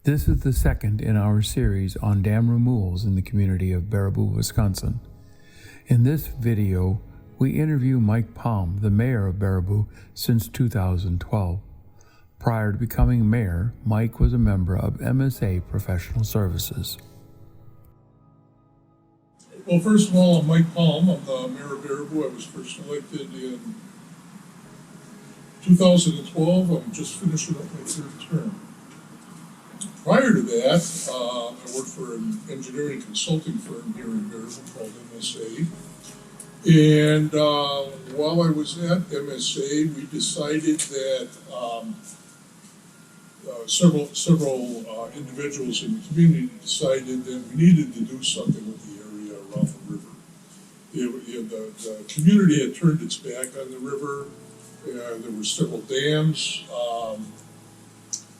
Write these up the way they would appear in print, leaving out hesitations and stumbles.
This is the second in our series on dam removals in the community of Baraboo, Wisconsin. In this video, we interview Mike Palm, the mayor of Baraboo since 2012. Prior to becoming mayor, Mike was a member of MSA Professional Services. Well, first of all, I'm Mike Palm. I'm the mayor of Baraboo. I was first elected in 2012. I'm just finishing up my third term. Prior to that, I worked for an engineering consulting firm here in Baraboo called MSA. And while I was at MSA, we decided that several individuals in the community decided that we needed to do something with the area around the river. The community had turned its back on the river. There were several dams.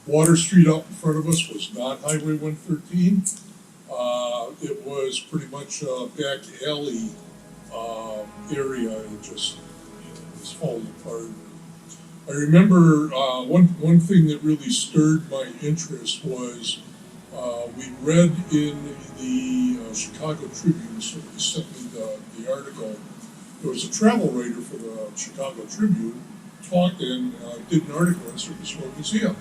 Water Street out in front of us was not Highway 113. It was pretty much a back alley area. It just was falling apart. I remember one thing that really stirred my interest was we read in the Chicago Tribune, so they sent me the article. There was a travel writer for the Chicago Tribune talked and did an article on Circus Road Museum.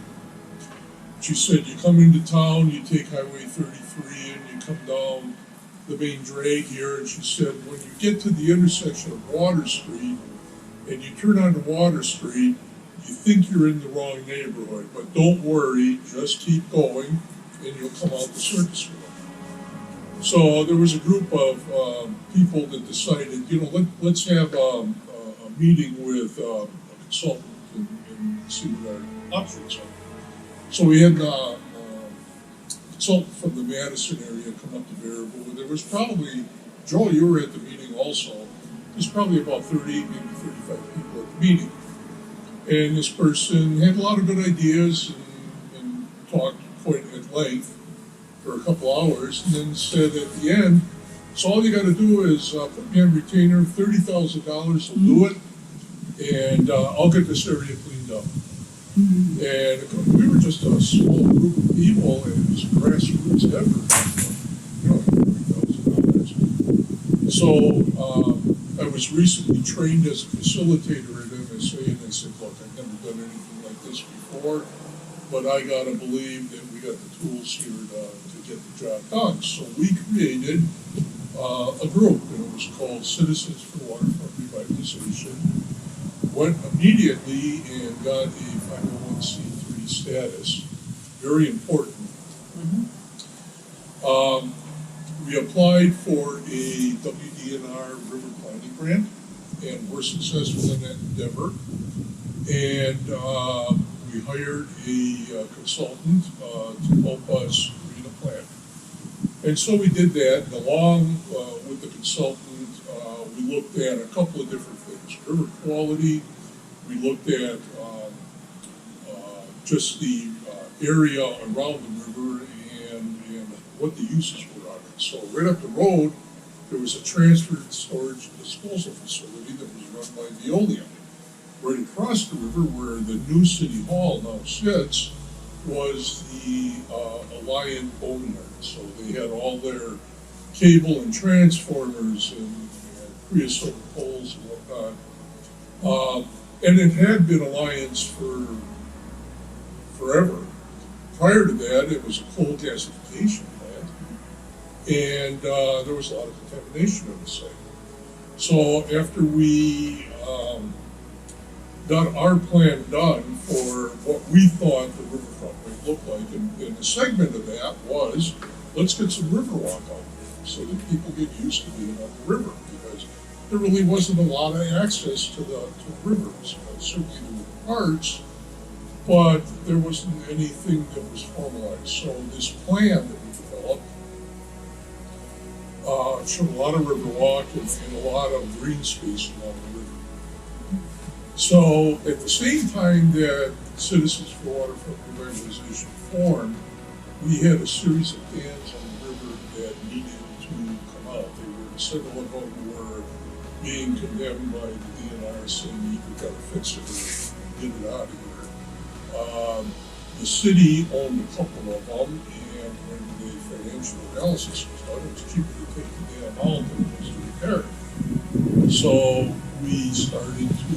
She said, you come into town, you take Highway 33 and you come down the main drag here, and she said, when you get to the intersection of Water Street and you turn onto Water Street, you think you're in the wrong neighborhood, but don't worry, just keep going and you'll come out the Circus Road. So there was a group of people that decided, let's have a meeting with a consultant and see what our options are. So we had a consultant from the Madison area come up to Baraboo. There was probably, Joel, you were at the meeting also. There's probably about 30, maybe 35 people at the meeting. And this person had a lot of good ideas and talked quite at length for a couple hours, and then said at the end, so all you got to do is put me on retainer, $30,000 will do it, and I'll get this area cleaned up. Mm-hmm. And we were just a small group of people, and it was grassroots effort. $30,000. So I was recently trained as a facilitator at MSA, and I said, look, I've never done anything like this before, but I got to believe that we got the tools here to get the job done. So we created a group, and it was called Citizens for Waterfront Revitalization. Went immediately and got a 501c3 status, very important. Mm-hmm. We applied for a WDNR river planning grant, and were successful in that endeavor. And we hired a consultant to help us read a plan. And so we did that, and along with the consultant, we looked at a couple of different things. River quality, we looked at just the area around the river and what the uses were on it. So right up the road, there was a transfer storage and disposal facility that was run by Veolia. Right across the river, where the new city hall now sits, was the Alliant Boneyard. So they had all their cable and transformers and creosote poles and whatnot. And it had been Alliance for forever. Prior to that, it was a coal gasification plant, and there was a lot of contamination on the site. So after we got our plan done for what we thought the riverfront might look like, and a segment of that was, let's get some river walk out there so that people get used to being on the river, because there really wasn't a lot of access to the rivers. Certainly there were parts, but there wasn't anything that was formalized. So this plan that we developed showed a lot of river walk and a lot of green space along the river. So at the same time that Citizens for Waterfront Revitalization formed, we had a series of dams on the river that needed to come out. Several of them were being condemned by the DNR, saying you've got to fix it or get it out of here. The city owned a couple of them, and when the financial analysis was done, it was cheaper to take the dam out than it was to repair it. So we started to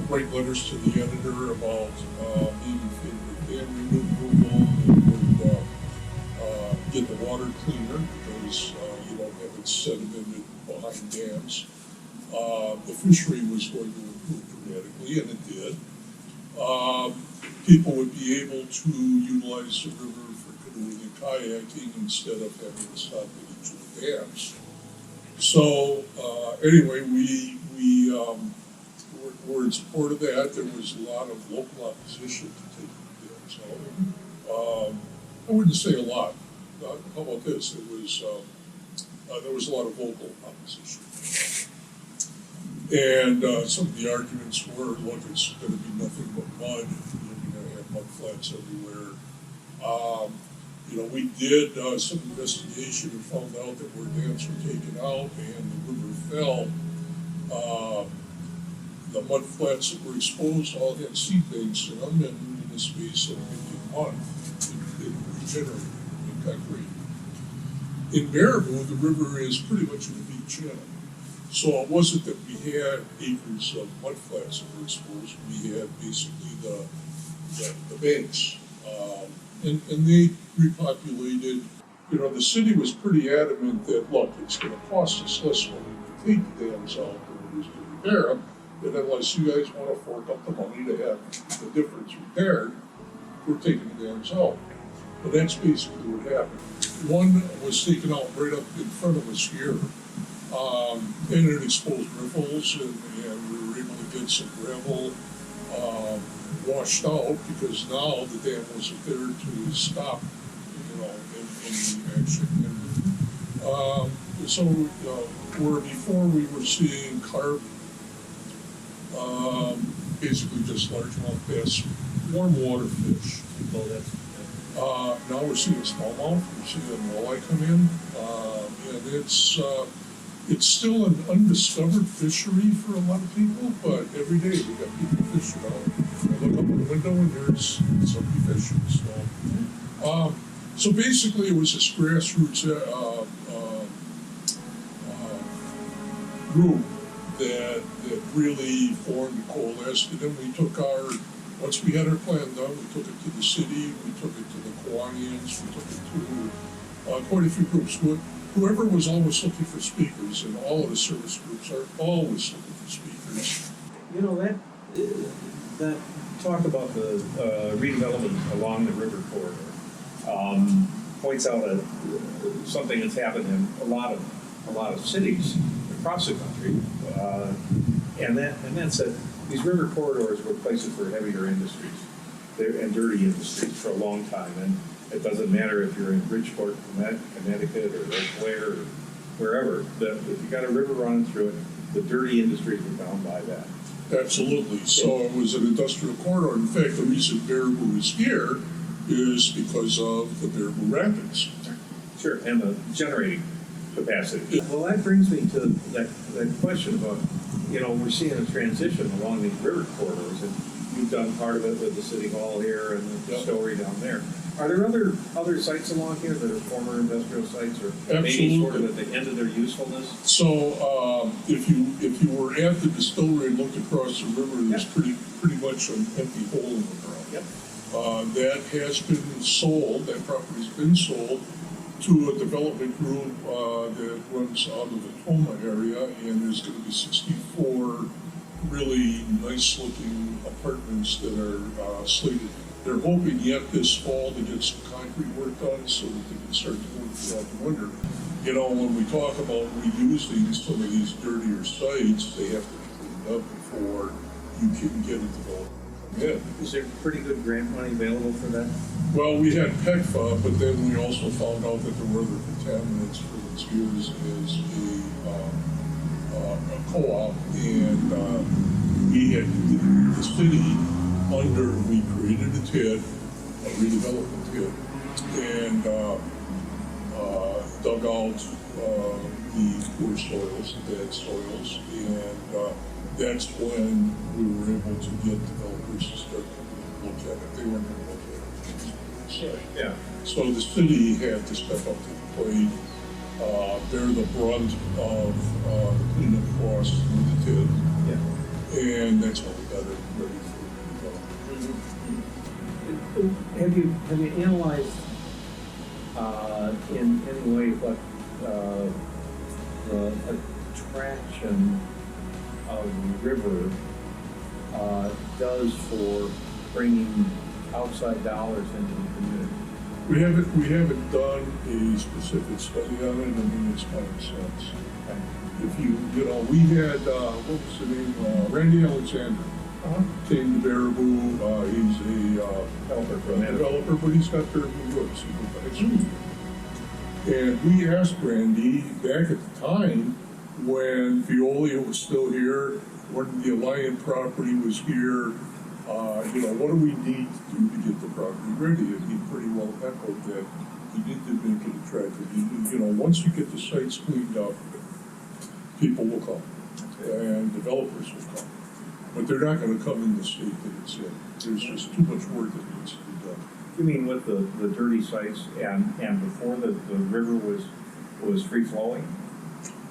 write letters to the editor about being in favor of dam removal. It would get the water cleaner because you don't have it sedimented behind dams. The fishery was going to improve dramatically, and it did. People would be able to utilize the river for canoeing and kayaking instead of having to stop at each of the dams. So anyway, we were in support of that. There was a lot of local opposition to taking the dams out. I wouldn't say a lot. How about this? There was a lot of vocal opposition. And some of the arguments were, look, it's going to be nothing but mud. You're going to have mud flats everywhere. We did some investigation and found out that where dams were taken out and the river fell, the mud flats that were exposed all had seed banks in them, and in the space of maybe a month, it regenerated in concrete. In Baraboo, the river is pretty much in a deep channel. So it wasn't that we had acres of mud flats that were exposed, we had basically the banks. And they repopulated. The city was pretty adamant that, look, it's going to cost us less money to take the dams out than it is to repair them, and unless you guys want to fork up the money to have the difference repaired, we're taking the dams out. But that's basically what happened. One was taken out right up in front of us here. And it exposed riffles, and we were able to get some gravel washed out because now the dam wasn't there to stop, any action. And where before we were seeing carp, basically just largemouth bass, warm water fish. Now we're seeing smallmouth, we're seeing walleye come in, and it's still an undiscovered fishery for a lot of people, but every day we got people fishing out. I look up in the window and there's somebody fishing. So basically it was this grassroots group that really formed and coalesced. And then we took once we had our plan done, we took it to the city, we took it to the Kiwanians, we took it to quite a few groups. Whoever was always looking for speakers, and all of the service groups are always looking for speakers. That talk about the redevelopment along the river corridor points out something that's happened in a lot of cities across the country, and that's that these river corridors were places for heavier industries and dirty industries for a long time, and it doesn't matter if you're in Bridgeport, Connecticut, or Eau Claire, or wherever. If you got a river running through it, the dirty industries were bound by that. Absolutely. So it was an industrial corridor. In fact, the reason Baraboo is here is because of the Baraboo Rapids. Sure, and the generating capacity. Well, that brings me to that question about, we're seeing a transition along these river corridors, and you've done part of it with the City Hall here and the Story down there. Are there other sites along here that are former industrial sites, or maybe sort of at the end of their usefulness? So if you were at the distillery and looked across the river, there's pretty much an empty hole in the ground. Yep. That has been sold. That property's been sold to a development group that runs out of the Toma area, and there's going to be 64 really nice-looking apartments that are slated. They're hoping yet this fall to get some concrete work done so that they can start to work throughout the winter. When we talk about reusing some of these dirtier sites, they have to be cleaned up before you can get a development to come in. Is there pretty good grant money available for that? Well, we had PECFA, but then we also found out that there were other contaminants for its use as a co-op, and we had the city we created a TID, a redevelopment TID, and dug out the poor soils, the bad soils, and that's when we were able to get developers to start coming in. look at it, they weren't gonna look at it. So, Yeah. so the city had to step up to the plate, bear the brunt of, the cleanup costs, and it did. Yeah. And that's how we got it ready for Have you analyzed in any way what the attraction of the river does for bringing outside dollars into the community? We haven't done a specific study on it. I mean, it's common sense. If we had, what was the name, Randy Alexander came to Baraboo. He's a developer, but he's got very good looks. And we asked Randy back at the time when Veolia was still here, when the Alliant property was here, what do we need to do to get the property ready? And he pretty well echoed that we need to make it attractive. Once you get the sites cleaned up, people will come and developers will come. But they're not gonna come in the state that it's in. There's just too much work that needs to be done. You mean with the dirty sites and before the river was free flowing?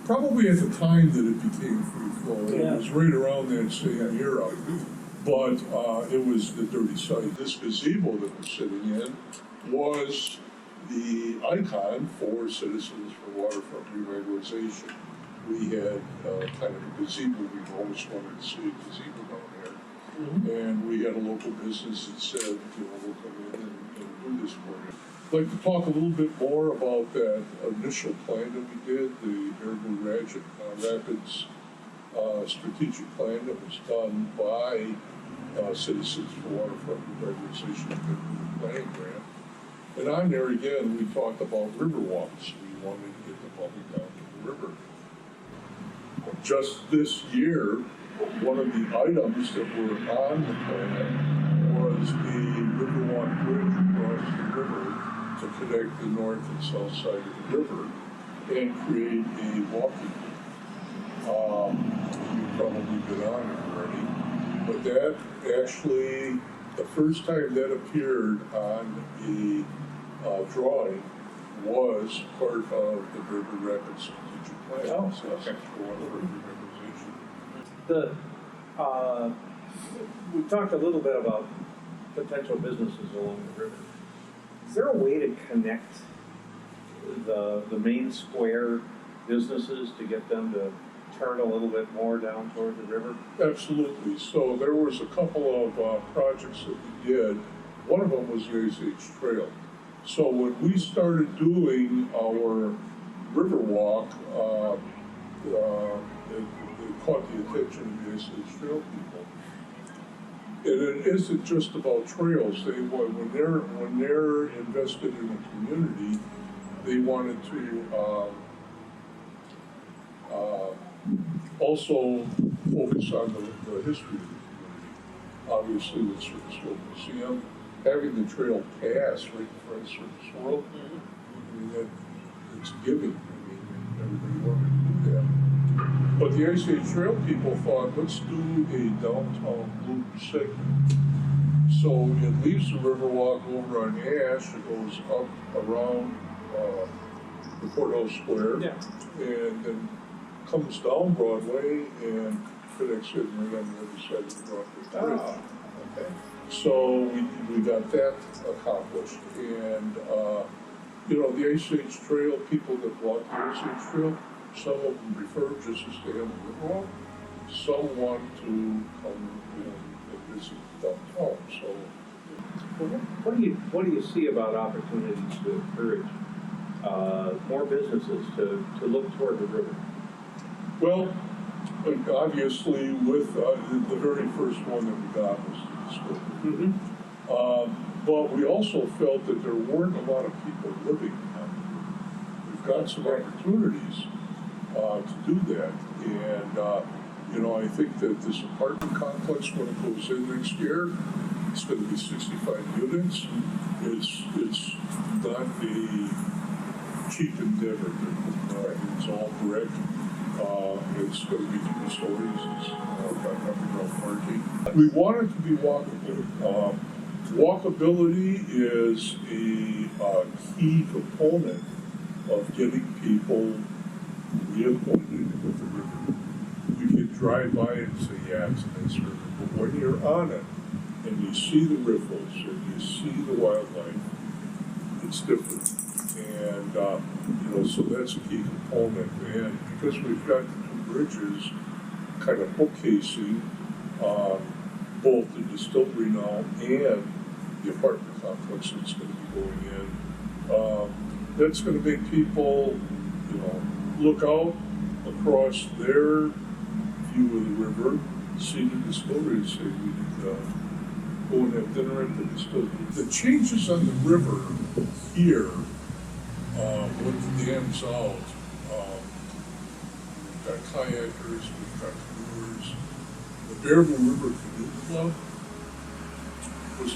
Probably at the time that it became free flow. Yeah. It was right around that same era. But it was the dirty site. This gazebo that we're sitting in was the icon for Citizens for Waterfront Revitalization. We had kind of a gazebo. We've always wanted to see a gazebo down there. And we had a local business that said, we'll come in and do this for you. I'd like to talk a little bit more about that initial plan that we did, the Baraboo Rapids strategic plan that was done by Citizens for Waterfront Revitalization Planning Grant. And on there again, we talked about river walks. We wanted to get the public down to the river. Just this year, one of the items that were on the plan was the Riverwalk Bridge across the river to connect the north and south side of the river and create a walking route. You've probably been on it already, but that actually, the first time that appeared on a drawing was part of the River Rapids strategic plan. Oh, So okay. for Waterfront Revitalization. We talked a little bit about potential businesses along the river. Is there a way to connect the main square businesses to get them to turn a little bit more down toward the river? Absolutely. So there was a couple of projects that we did. One of them was the Ice Age Trail. So when we started doing our Riverwalk, it caught the attention of the Ice Age Trail people. And it isn't just about trails. When they're invested in a community, they wanted to also focus on the history of the community. Obviously, with Circus World Museum, having the trail pass right in front of Circus World, I mean, it's giving. I mean, everybody wanted to do that. But the Ice Age Trail people thought, let's do a downtown loop segment. So it leaves the Riverwalk over on Ash, it goes up around the Courthouse Square, and then comes down Broadway and connects it right on the other side of the Broadway Bridge. Oh, okay. So we got that accomplished, and the Ice Age Trail people that walk the Ice Age Trail, some of them prefer just to stay on the Riverwalk. Some want to come and visit downtown. So, What do you see about opportunities to encourage more businesses to look toward the river? well, obviously, with the very first one that we got was the school. But we also felt that there weren't a lot of people living on the river. We've got some opportunities to do that. And, I think that this apartment complex, when it goes in next year, it's going to be 65 units. It's not a cheap endeavor. It's all brick. It's going to be 2 stories. It's got underground parking. We want it to be walkable. Walkability is a key component of getting people reacquainted with the river. You can drive by it and say, yeah, it's a nice river, but when you're on it and you see the riffles and you see the wildlife, it's different. And, so that's a key component. And because we've got the two bridges kind of bookcasing both the distillery now and the apartment complex that's going to be going in, that's going to make people, look out across their view of the river, see the distillery and say, we need to go and have dinner at the distillery. The changes on the river here, when the dam's out, we've got kayakers, we've got canoers. The Baraboo River Canoe Club was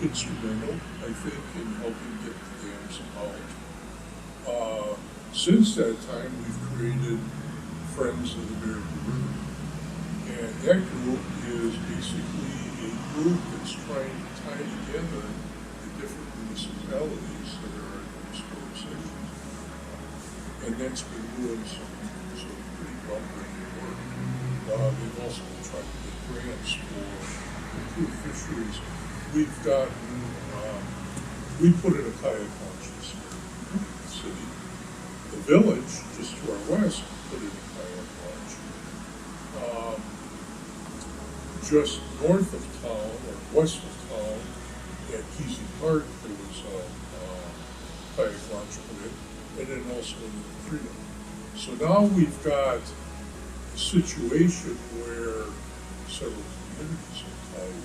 instrumental, I think, in helping get the dams out. Since that time, we've created Friends of the Baraboo River. And that group is basically a group that's trying to tie together the different municipalities that are in the historic sections. And that's been doing some pretty groundbreaking work. They've also been trying to get grants for improved fisheries. We've gotten, we put in a kayak launch this year in the city. The village, just to our west, put in a kayak launch. Just north of town, or west of town, at Kesey Park, there was a kayak launch put in, and then also in the Freedom. So now we've got a situation where several communities are tied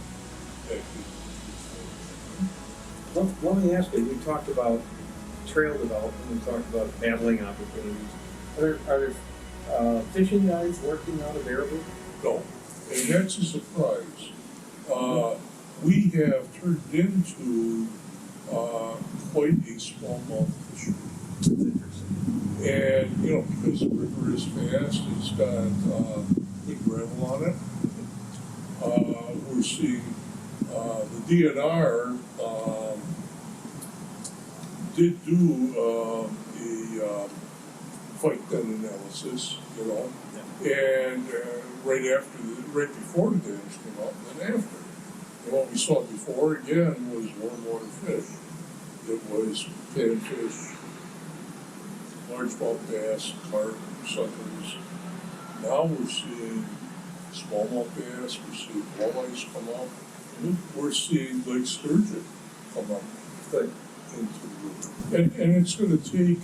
back into Let me ask you, we talked about trail development, we talked about paddling opportunities. Are there fishing guides working out of Baraboo? No, and that's a surprise. We have turned into quite a smallmouth fishery. And, because the river is fast, it's got good gravel on it. We're seeing the DNR did do a fight den analysis, and right before the dams came out, and then after. And what we saw before again was warm water fish. It was panfish, largemouth bass, carp, suckers. Now we're seeing smallmouth bass, we're seeing walleyes come up, we're seeing lake sturgeon come up into the river. And it's going to take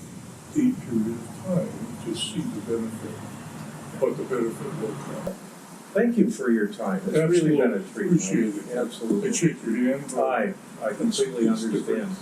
a period of time to see the benefit, but the benefit will come. Thank you for your time. It's Absolutely. really been a treat. Appreciate it. Absolutely. I shake your hand. I completely understand.